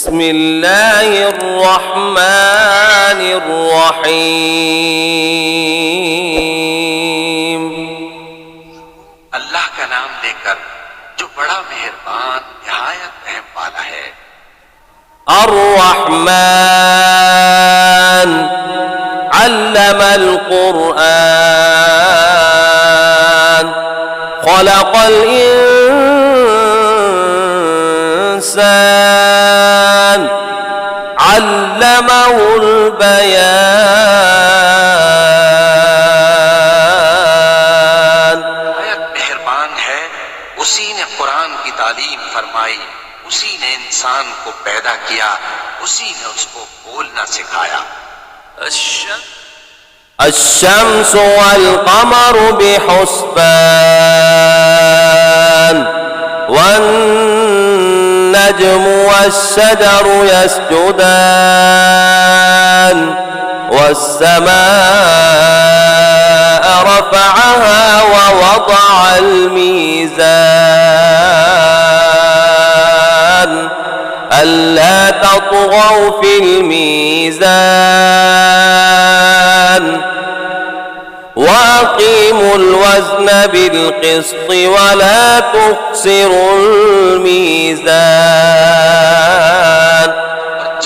बिस्मिल्लाहिर्रहमानिर्रहीम। अल्लाह का नाम लेकर जो बड़ा मेहरबान निहायत रहम वाला है। अर्रहमान अल्लमल कुरआन खलक़ल इंसान अल्लमहुल बयान। निहायत मेहरबान है, उसी ने कुरान की तालीम फरमाई, उसी ने इंसान को पैदा किया, उसी ने उसको बोलना सिखाया। الشمس والقمر بحسبان والنجم والشجر يسجدان والسماء رفعها ووضع الميزان ألا تطغوا في الميزان وأقيموا الوزن بالقسط ولا تخسروا الميزان।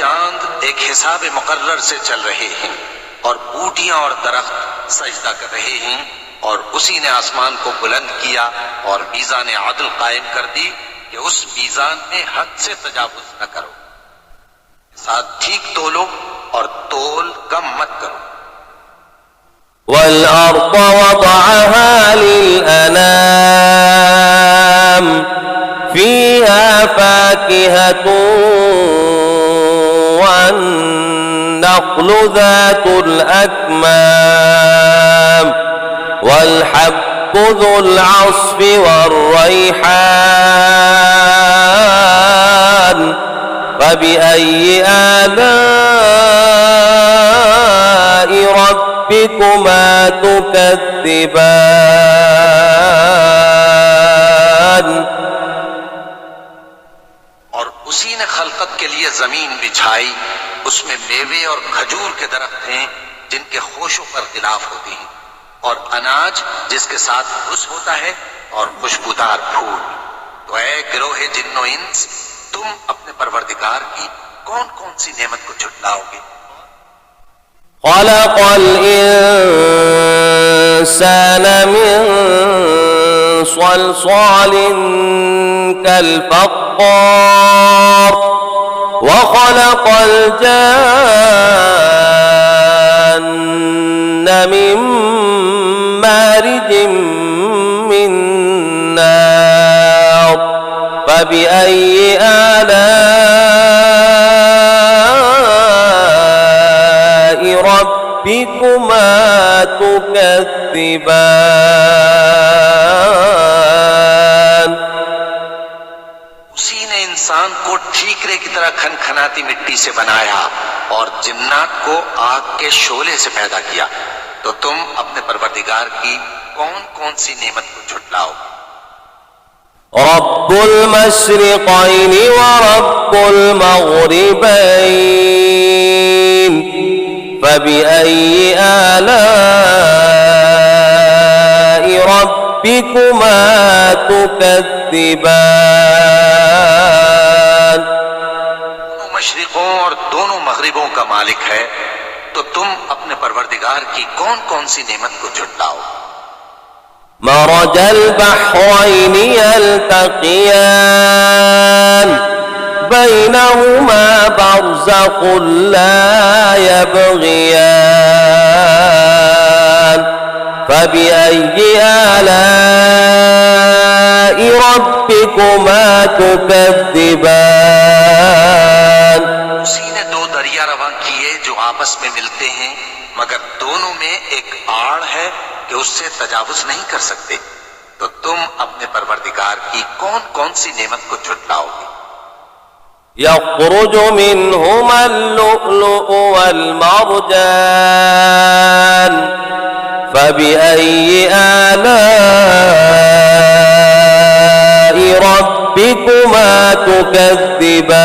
चांद एक हिसाब मुकर्रर से चल रहे हैं और बूटियां और दरख्त सजदा कर रहे हैं, और उसी ने आसमान को बुलंद किया और मीज़ान अदल कायम कर दी कि उस मीज़ान में हद से तजावुज न करो, साथ ठीक तोलो और तोल कम मत करो। والأرض وضعها للأنام فيها فاكهة والنخل ذات الأكمام والحب ذو العصف والريحان فبأي آلاء ربكما تكذبان। और उसी ने खलकत के लिए जमीन बिछाई, उसमें मेवे और खजूर के दरख्त हैं जिनके खोशों पर गिलाफ होते हैं, और अनाज जिसके साथ घुस होता है, और खुशबूदार फूल। तो ऐ गिरोहे जिन्नो इंस, तुम अपने परवरदिगार की कौन कौन सी नेमत को झुटलाओगे। خلق الإنسان من صلصال كالفخار وخلق الجان من مارج من نار فبأي آلاء ربكما تكذبان। उसी ने इंसान को ठीकरे की तरह खनखनाती मिट्टी से बनाया और जिन्नात को आग के शोले से पैदा किया। तो तुम अपने परवरदिगार की कौन कौन सी नेमत को झुटलाओगे। رب المشرقين ورب المغربين فبأي آلاء ربكما تكذبان। दोनों मशरिकों और दोनों मगरिबों का मालिक है, तो तुम अपने परवरदिगार की कौन कौन सी नेमत को झुटलाओ। مرج البحرين يلتقيان بينهما برزخ لا يبغيان فبأي آلاء ربكما تكذبان। उसी ने दो दरिया रवां किए जो आपस में मिलते हैं, मगर दोनों में एक आड़ है कि उससे तजावुज नहीं कर सकते। तो तुम अपने परवरदिगार की कौन कौन सी नेमत को झुटलाओगे। يخرج منهما اللؤلؤ والمرجان فبأي آلاء ربكما تكذبان।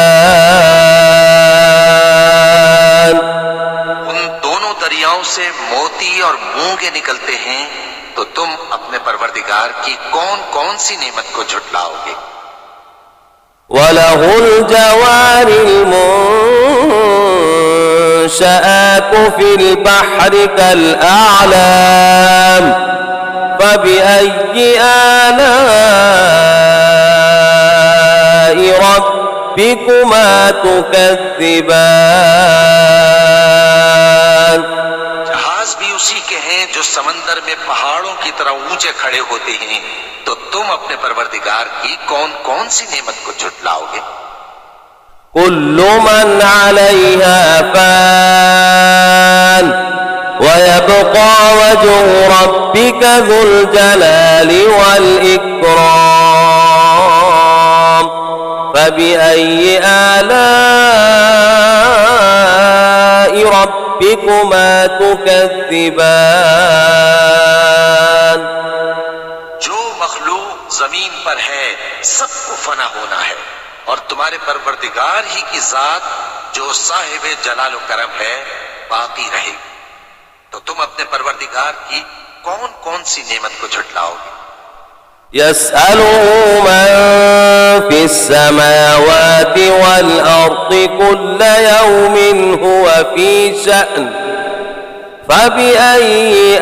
चिड़ियाओं से मोती और मूंगे निकलते हैं, तो तुम अपने परवरदिगार की कौन कौन सी नेमत को झुटलाओगे। وله الجوار المنشآت في البحر كالأعلام فبأي آلاء ربكما تكذبان। जहाज भी उसी के हैं जो समंदर में पहाड़ों की तरह ऊंचे खड़े होते हैं, तो तुम अपने परवरदिगार की कौन कौन सी नेमत को झुटलाओगे। كل من عليها فان ويبقى وجه ربك ذو الجلال والإكرام فبأي آلاء ربكما تكذبان। जो मखलूक जमीन पर है सबको फना होना है, और तुम्हारे परवरदिगार ही की जात जो साहिब जलाल व करम है बाकी रहेगी, तो तुम अपने परवरदिगार की कौन कौन सी नेमत को झुटलाओगे। يسأله من في السماوات والأرض كل يوم هو في شأن فبأي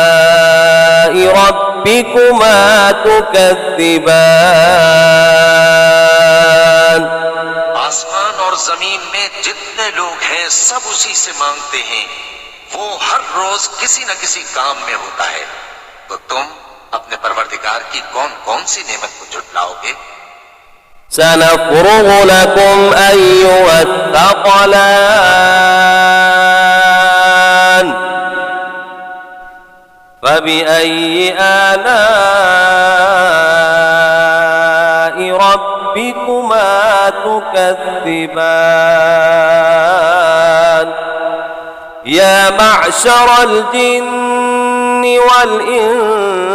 آلاء ربكما تكذبان। आसमान और जमीन में जितने लोग हैं सब उसी से मांगते हैं, वो हर रोज किसी न किसी काम में होता है, तो तुम अपने परवरदिगार की कौन कौन सी नेमत को झुटलाओगे। سنفرغ لكم أيها الثقلان فبأي آلاء ربكما تكذبان। يا معشر الجن والإنس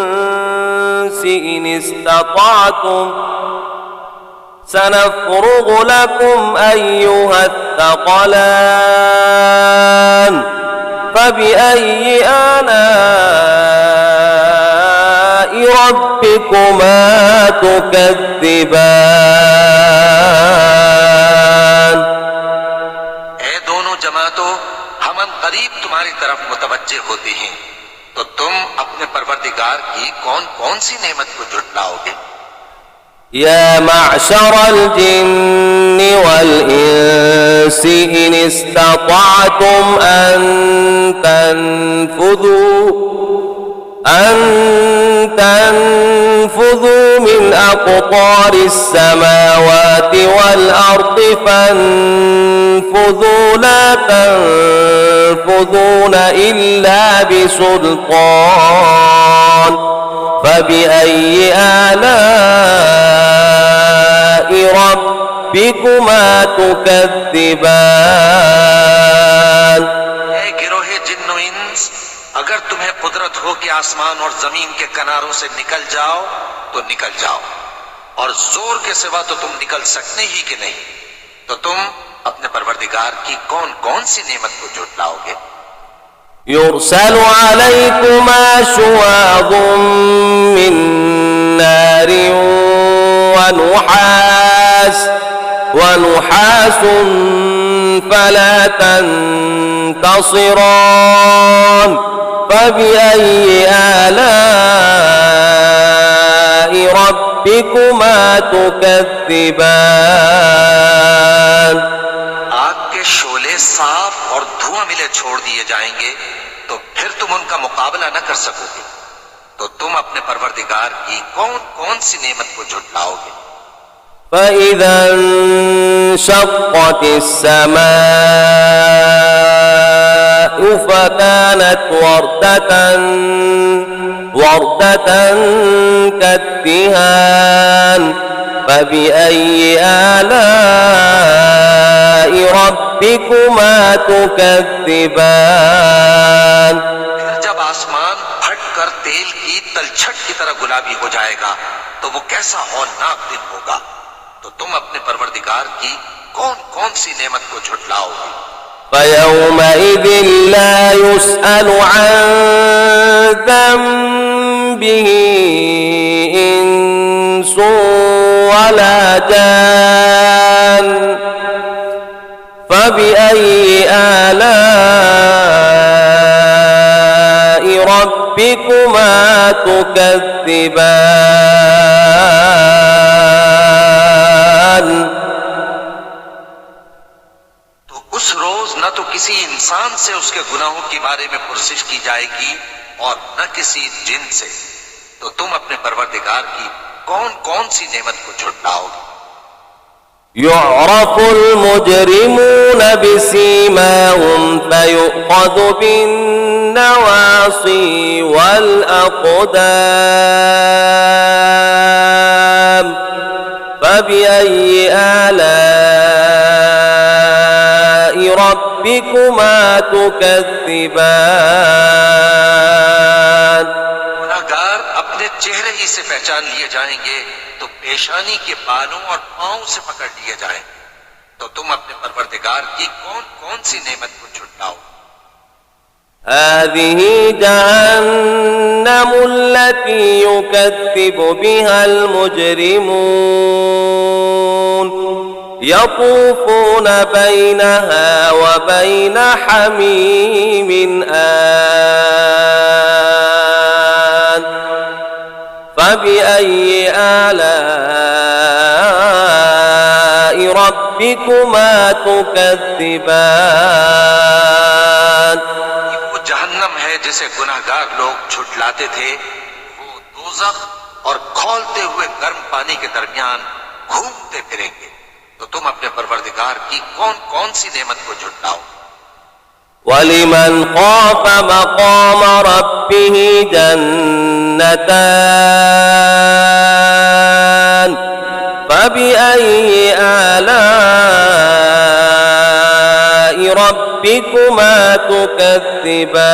إن استطعتم سنفرغ لكم أيها الثقلان فبأي آلاء ربكما تكذبان। ऐ दोनों जमातों, हम करीब तुम्हारी तरफ मुतवज्जे होते हैं, तो तुम अपने परवरदिगार की कौन कौन सी नेमत को झुटलाओगे। يا معشر الجن والإنس إن استطعتم أن تنفذوا من أقطار السماوات والأرض فانفذوا لا تنفذون إلا بسلطان فبأي آلاء ربكما تكذبان। गिरोहे जिन्नो इंस, अगर तुम्हें कुदरत हो कि आसमान और जमीन के किनारों से निकल जाओ तो निकल जाओ, और जोर के सिवा तो तुम निकल सकते ही कि नहीं, तो तुम अपने परवरदिगार की कौन कौन सी नेमत को झुटलाओगे। يرسل عليكما شواظ من نار ونحاس فلا تنتصران فبأي آلاء ربكما تكذبان। आग के शोले साफ और धुआं मिले छोड़ दिए जाएंगे, तो फिर तुम उनका मुकाबला न कर सकोगे, तो तुम अपने परवरदिगार की कौन कौन सी नेमत को झुटलाओगे। فإذا انشقت السماء فكانت وردة كالدهان فبأي آلاء ربكما تكذبان। फिर जब आसमान फट कर तेल की तलछट की तरह गुलाबी हो जाएगा, तो वो कैसा हौलनाक दिन होगा, तो तुम अपने परवरदिगार की कौन कौन सी नेमत को झुटलाओगे। فيومئذ لا يسأل عن ذنبه إنس ولا جان فبأي آلاء ربكما تكذبان तो उस रोज न तो किसी इंसान से उसके गुनाहों के बारे में पुरसिश की जाएगी और न किसी जिन से। तो तुम अपने परवरदिगार की कौन कौन सी नेमत को झुटलाओगे। يعرف المجرمون بسيماهم فيؤخذ بالنواصي والأقدام فبأي آلاء ربكما تكذبان गुनाहगार अपने चेहरे ही से पहचान लिए जाएंगे तो पेशानी के बालों और पांव से पकड़ लिए जाएंगे। तो तुम अपने परवरदिगार की कौन कौन सी नेमत को झुटलाओ। هذه جهنم التي يكذب بها المجرمون يطوفون بينها وبين حميم آن فبأي آلاء ربكما تكذبان वो जहन्नम है जिसे गुनाहगार लोग झुटलाते थे। वो दोज़ख और खौलते हुए गर्म पानी के दरमियान घूमते फिरेंगे। तो तुम अपने परवरदिगार की कौन कौन सी नेमत को झुटलाओ। ولمن خاف مقام ربه جنتان فبأي آلاء ربكما تكذبان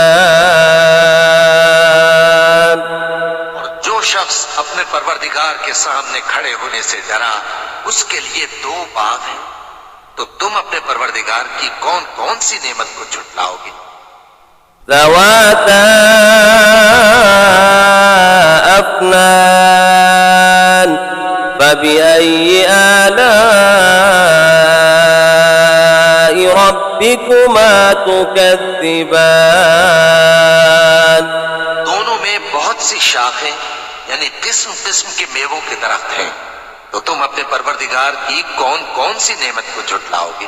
और जो शख्स अपने परवरदिगार के सामने खड़े होने से डरा उसके लिए दो बाग हैं। तो तुम अपने परवरदिगार की कौन कौन सी नेमत को झुटलाओगे। ذواتا أفنان فبأي آلاء ربكما تكذبان दोनों में बहुत सी शाखें यानी किस्म किस्म के मेवों के दरख्त हैं। तो तुम अपने परवरदिगार की कौन कौन सी नेमत को झुटलाओगे।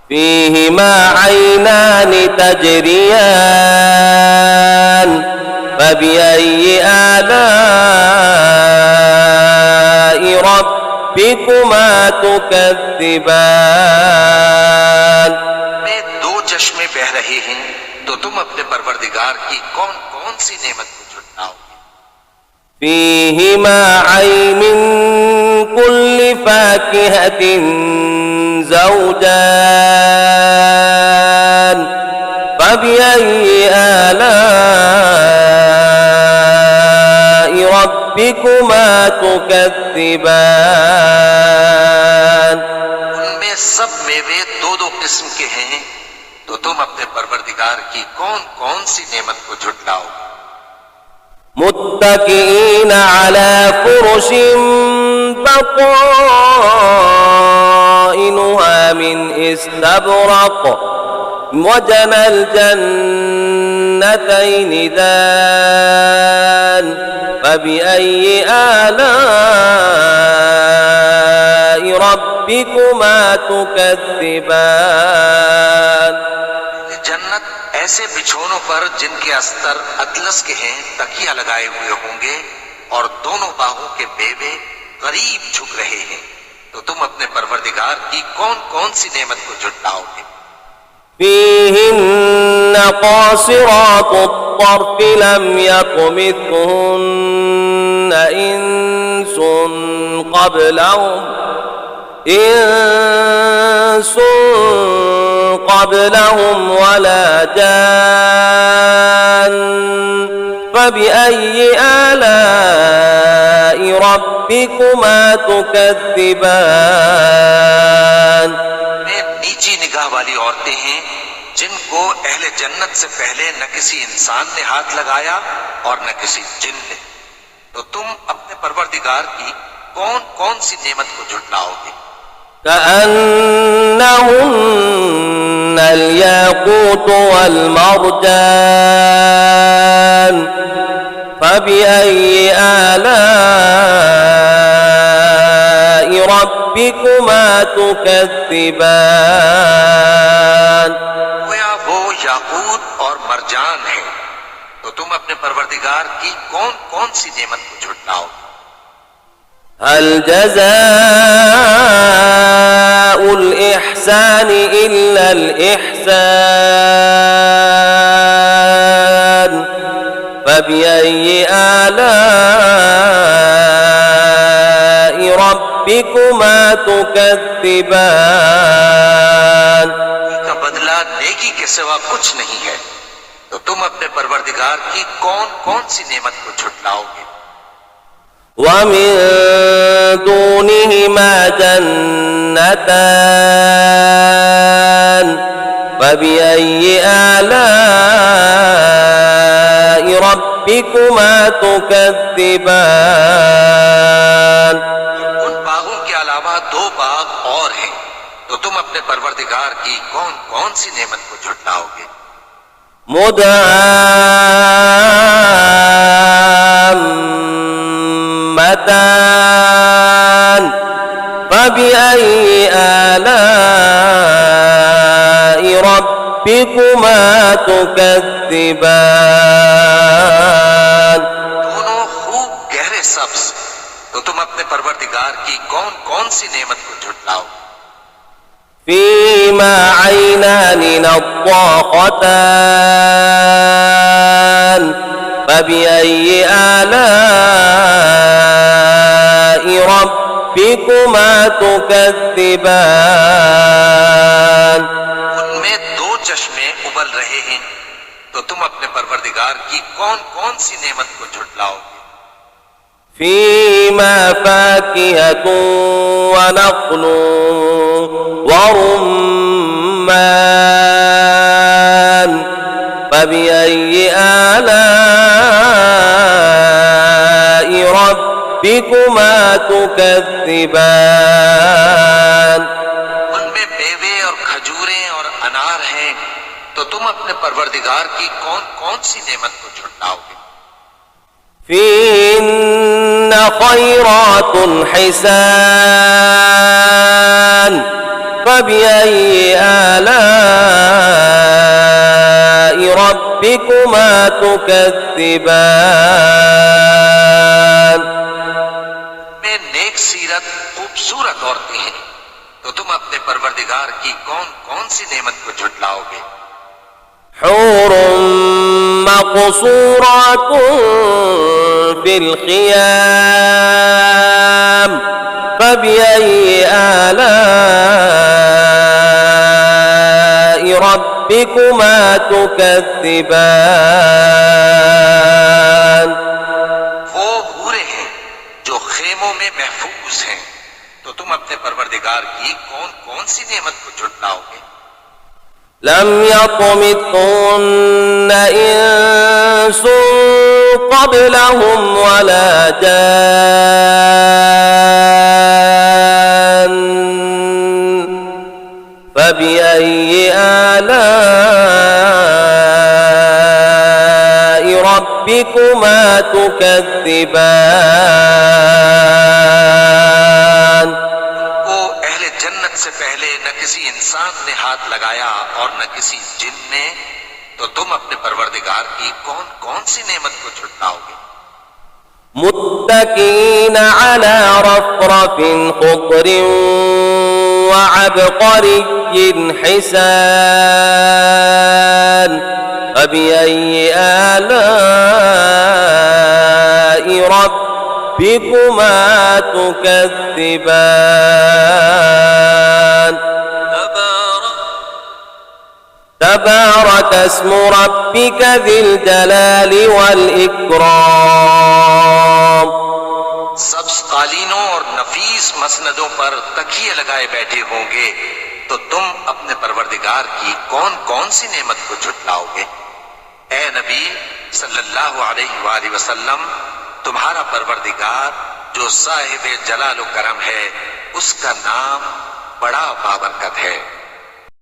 فيهما عينان تجريان فبأي آلاء ربكما تكذبان में दो चश्मे बह रहे हैं। तो तुम अपने परवरदिगार की कौन कौन सी नेमत को झुटलाओगे। فيهما عين من كل فاكهة زوجان فبأي آلاء ربكما تكذبان उनमें सब मेवे दो दो किस्म के हैं। तो तुम अपने परवरदिगार की कौन कौन सी नेमत को झुटलाओगे। متكئين على فرش بطائنها من استبرق وجنى الجنتين دان فبأي آلاء ربكما تكذبان जन्नत ऐसे बिछोनों पर जिनके अस्तर अतलस के हैं तकिया लगाए हुए होंगे और दोनों बाहों के मेवे करीब झुक रहे हैं। तो तुम अपने परवरदिगार की कौन कौन सी नेमत को झुटलाओगे। فيهن قاصرات الطرف لم يطمثهن إنس قبلهم ولا جان فبأي آلاء ربكما تكذبان नीची निगाह निगाह वाली औरतें हैं जिनको अहले जन्नत से पहले न किसी इंसान ने हाथ लगाया और न किसी जिन ने। तो तुम अपने परवरदिगार की कौन कौन सी नेमत को झुटलाओगे? كأنهن الياقوت والمرجان فبأي آلاء ربكما تكذبان गोया वो याकूत और मरजान है। तो तुम अपने परवरदिगार की कौन कौन सी नेमत को झुटलाओगे? هل جزاء الإحسان إلا الإحسان فبأي آلاء ربكما تكذبان का बदला नेकी के सिवा कुछ नहीं है। तो तुम अपने परवरदिगार की कौन कौन सी नेमत को झुटलाओगे? ومن دونهما جنتان فبأي آلاء ربكما تكذبان उन बागों के अलावा दो बाग और हैं। तो तुम अपने परवरदिगार की कौन कौन सी नेमत को झुटलाओगे? مدهامتان فبأي آلاء ربكما تكذبان दोनों खूब गहरे सब्ज। तो तुम अपने परवरदिगार की कौन कौन सी नेमत को झुटलाओगे? فيما عينان نضاختان فبأي آلاء ربكما تكذبان उनमें दो चश्मे उबल रहे हैं। तो तुम अपने परवरदिगार की कौन कौन सी नेमत को झुटलाओगे? فيما فاكهة ونخل ورمان فبأي آلاء ربكما تكذبان उनमें मेवे और खजूरें और अनार हैं। तो तुम अपने परवरदिगार की कौन कौन सी नेमत को झुटलाओगे? فيهن خيرات حسان فبأي آلاء ربكما تكذبان में नेक सीरत खूबसूरत औरतें हैं। तो तुम अपने परवरदिगार की कौन कौन सी नेमत को झुटलाओगे? حور مقصورات في الخيام فبأي آلاء ربكما تكذبان वो हूरे हैं जो खेमों में महफूज हैं। तो तुम अपने परवरदिगार की कौन कौन सी नेमत को झुटलाओगे? لم يطمثهن إنس قبلهم ولا جان فبأي آلاء ربكما تكذبان वो अहले जन्नत से पहले न किसी इंसान ने हाथ लगाया और न किसी जिन ने। तो तुम अपने परवरदिगार की कौन कौन सी नेमत को झुटलाओगे? متكئين على رفرف خضر وعبقري حسان فبأي آلاء ربكما تكذبان تبارك اسم ربك ذي الجلال والإكرام सब्ज कालीनों और नफीस मसनदों पर तकिए लगाए बैठे होंगे। तो तुम अपने परवरदिगार की कौन कौन सी नेमत को झुटलाओगे। ए नबी सल्लल्लाहु अलैहि वसल्लम, तुम्हारा परवरदिगार जो साहिब जलाल करम है, उसका नाम बड़ा बाबरकत है।